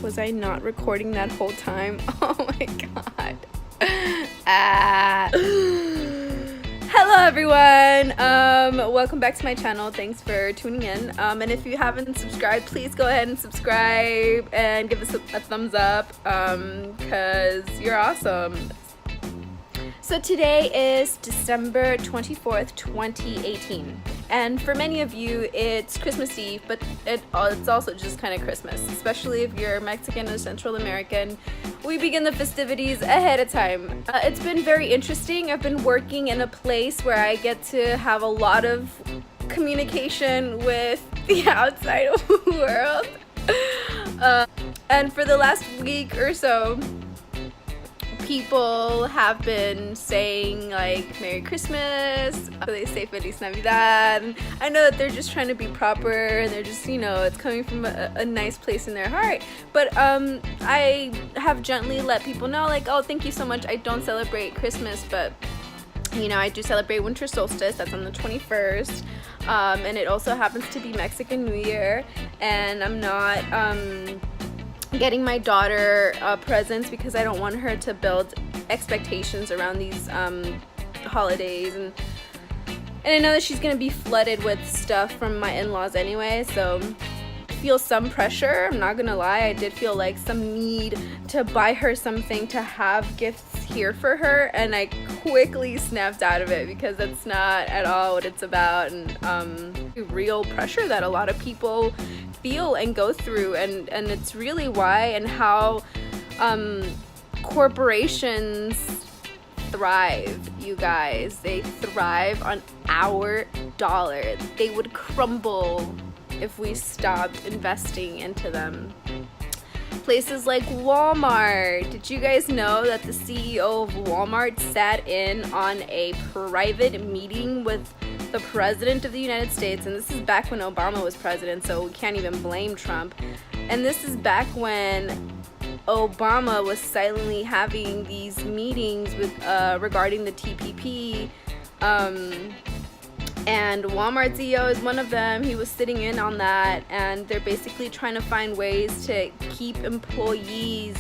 Was I not recording that whole time? Oh my god. Hello everyone. Welcome back to my channel. Thanks for tuning in. And if you haven't subscribed, please go ahead and subscribe and give us a thumbs up because you're awesome. So today is December 24th, 2018. And for many of you, it's Christmas Eve, but it's also just kind of Christmas, especially if you're Mexican or Central American. We begin the festivities ahead of time. It's been very interesting. I've been working in a place where I get to have a lot of communication with the outside world. And for the last week or so, people have been saying like Merry Christmas, they say Feliz Navidad, and I know that they're just trying to be proper and they're just, you know, it's coming from a nice place in their heart, but I have gently let people know like, oh, thank you so much, I don't celebrate Christmas, but you know, I do celebrate winter solstice, that's on the 21st, and it also happens to be Mexican New Year, and I'm not getting my daughter presents because I don't want her to build expectations around these holidays, and I know that she's gonna be flooded with stuff from my in-laws anyway, so I feel some pressure. I'm not gonna lie, I did feel like some need to buy her something, to have gifts here for her, and I quickly snapped out of it because that's not at all what it's about, and real pressure that a lot of people feel and go through, and it's really why and how corporations thrive, you guys. They thrive on our dollar. They would crumble if we stopped investing into them. Places like Walmart. Did you guys know that the CEO of Walmart sat in on a private meeting with the President of the United States? And this is back when Obama was president, so we can't even blame Trump. And this is back when Obama was silently having these meetings with regarding the TPP, and Walmart CEO is one of them. He was sitting in on that, and they're basically trying to find ways to keep employees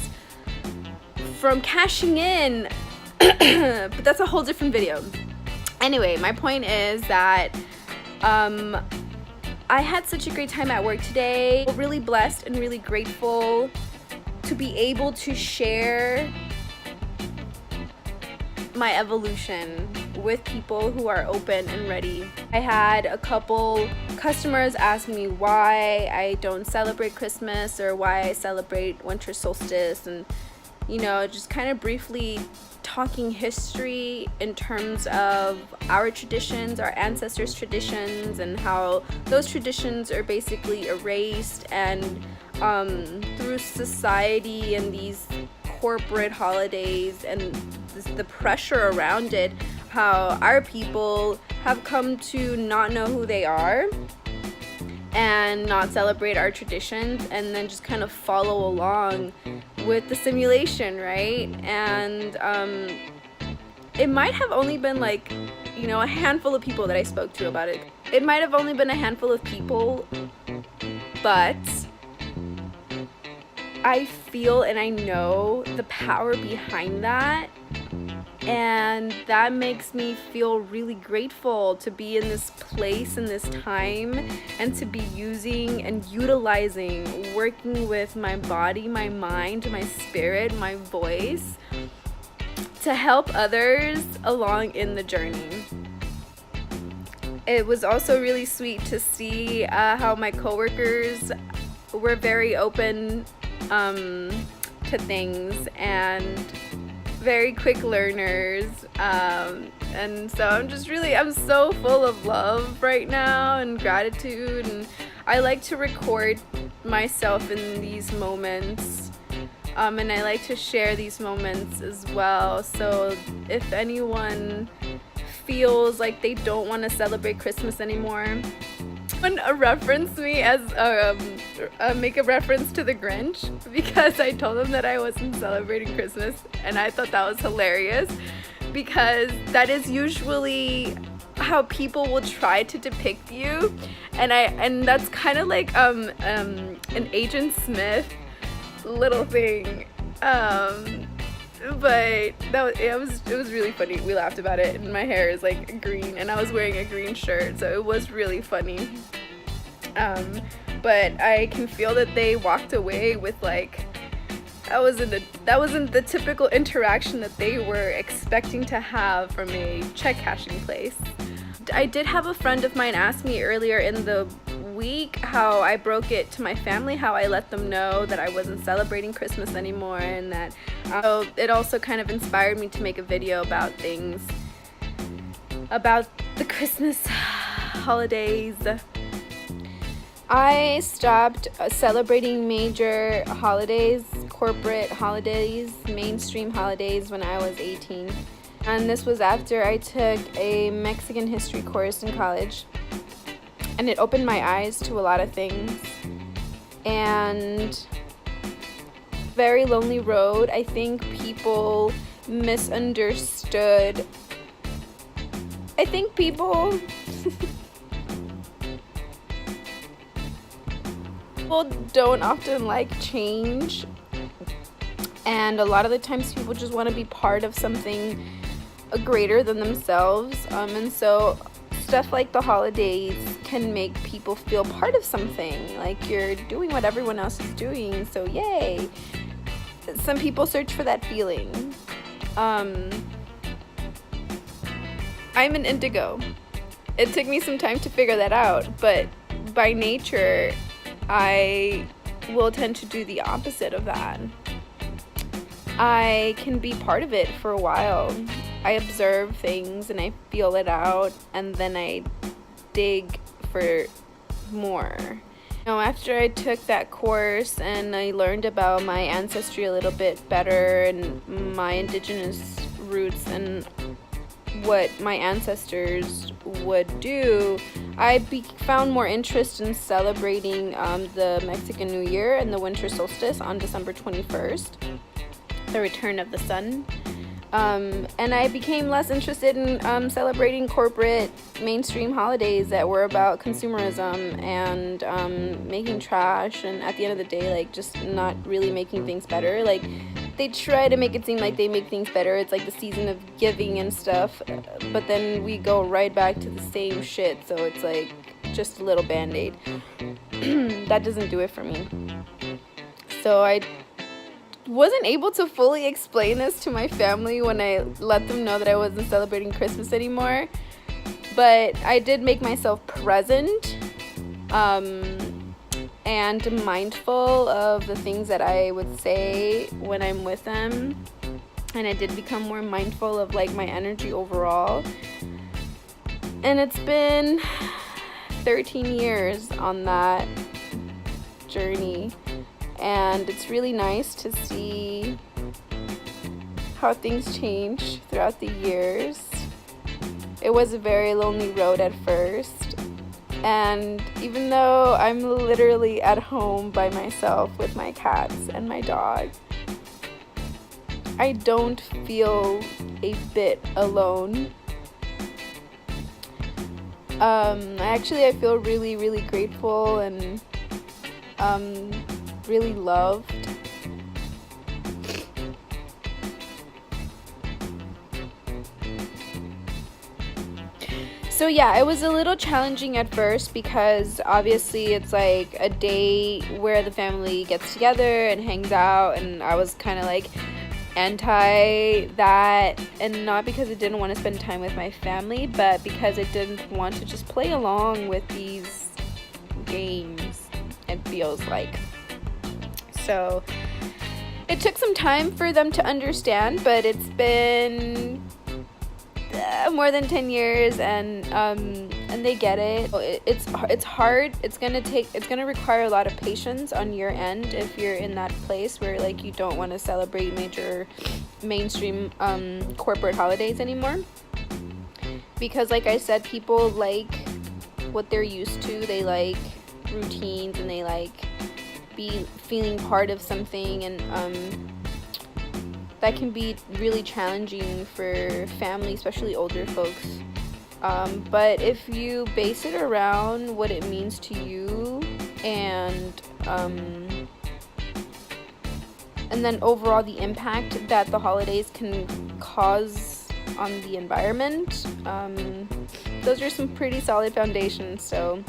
from cashing in. But that's a whole different video. Anyway, my point is that I had such a great time at work today. Really blessed and really grateful to be able to share my evolution with people who are open and ready. I had a couple customers ask me why I don't celebrate Christmas or why I celebrate winter solstice, and you know, just kind of briefly talking history in terms of our traditions, our ancestors' traditions, and how those traditions are basically erased and through society and these corporate holidays and the pressure around it, how our people have come to not know who they are and not celebrate our traditions, and then just kind of follow along with the simulation, right? And it might have only been like, you know, a handful of people that I spoke to about it. It might have only been a handful of people, but I feel and I know the power behind that, and that makes me feel really grateful to be in this place in this time, and to be using and utilizing, working with my body, my mind, my spirit, my voice to help others along in the journey. It was also really sweet to see how my coworkers were very open to things and very quick learners, and so I'm so full of love right now and gratitude, and I like to record myself in these moments, and I like to share these moments as well, so if anyone feels like they don't want to celebrate Christmas anymore, reference me as make a reference to the Grinch, because I told them that I wasn't celebrating Christmas, and I thought that was hilarious because that is usually how people will try to depict you, and that's kind of like an Agent Smith little thing. But it was really funny. We laughed about it, and my hair is like green, and I was wearing a green shirt, so it was really funny. But I can feel that they walked away with like, that wasn't the typical interaction that they were expecting to have from a check cashing place. I did have a friend of mine ask me earlier in the week how I broke it to my family, how I let them know that I wasn't celebrating Christmas anymore, and that it also kind of inspired me to make a video about things about the Christmas holidays. I stopped celebrating major holidays, corporate holidays, mainstream holidays when I was 18. And this was after I took a Mexican history course in college. And it opened my eyes to a lot of things. And very lonely road. I think people misunderstood. I think people don't often like change. And a lot of the times people just want to be part of something greater than themselves. And so stuff like the holidays can make people feel part of something, like you're doing what everyone else is doing, so yay. Some people search for that feeling. I'm an indigo. It took me some time to figure that out, but by nature I will tend to do the opposite of that. I can be part of it for a while. I observe things and I feel it out, and then I dig for more. After I took that course and I learned about my ancestry a little bit better and my indigenous roots and what my ancestors would do, I found more interest in celebrating the Mexican New Year and the winter solstice on December 21st, the return of the sun. And I became less interested in celebrating corporate mainstream holidays that were about consumerism and making trash, and at the end of the day, like, just not really making things better. Like, they try to make it seem like they make things better. It's like the season of giving and stuff, but then we go right back to the same shit, so it's like just a little band-aid. That doesn't do it for me. So I wasn't able to fully explain this to my family when I let them know that I wasn't celebrating Christmas anymore, but I did make myself present and mindful of the things that I would say when I'm with them, and I did become more mindful of like my energy overall. And it's been 13 years on that journey. And it's really nice to see how things change throughout the years. It was a very lonely road at first. And even though I'm literally at home by myself with my cats and my dog, I don't feel a bit alone. I feel really, really grateful and really loved. So yeah, it was a little challenging at first because obviously it's like a day where the family gets together and hangs out, and I was kind of like anti that, and not because I didn't want to spend time with my family, but because I didn't want to just play along with these games, it feels like. So it took some time for them to understand, but it's been more than 10 years, and they get it. It's hard. It's gonna require a lot of patience on your end if you're in that place where like you don't want to celebrate major mainstream corporate holidays anymore, because like I said, people like what they're used to. They like routines, and they like feeling part of something, and that can be really challenging for family, especially older folks. But if you base it around what it means to you, and and then overall the impact that the holidays can cause on the environment. Those are some pretty solid foundations. So,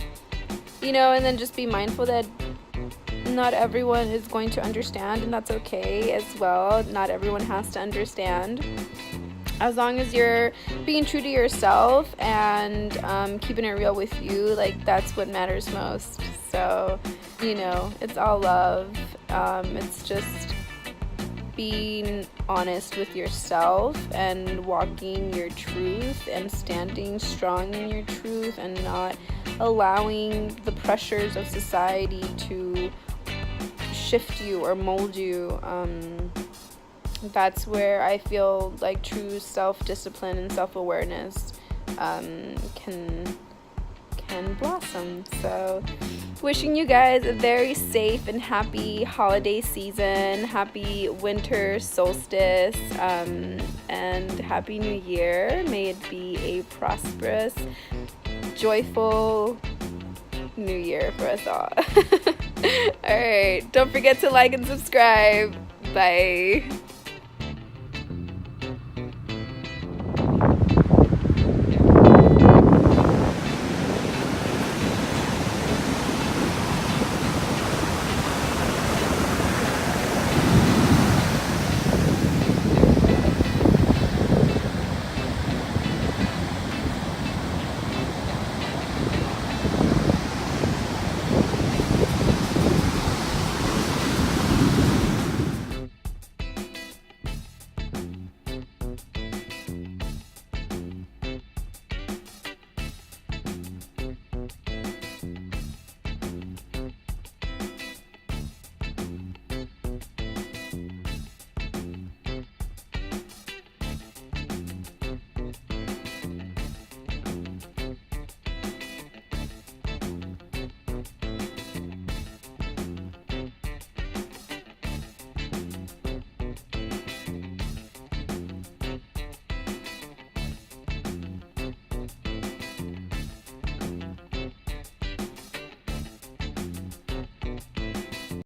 you know, and then just be mindful that not everyone is going to understand, and that's okay as well. Not everyone has to understand. As long as you're being true to yourself and keeping it real with you, like, that's what matters most. So, you know, it's all love. It's just being honest with yourself and walking your truth and standing strong in your truth and not allowing the pressures of society to shift you or mold you. That's where I feel like true self-discipline and self-awareness can blossom. So wishing you guys a very safe and happy holiday season, happy winter solstice, and happy new year. May it be a prosperous, joyful new year for us all. Alright, don't forget to like and subscribe. Bye.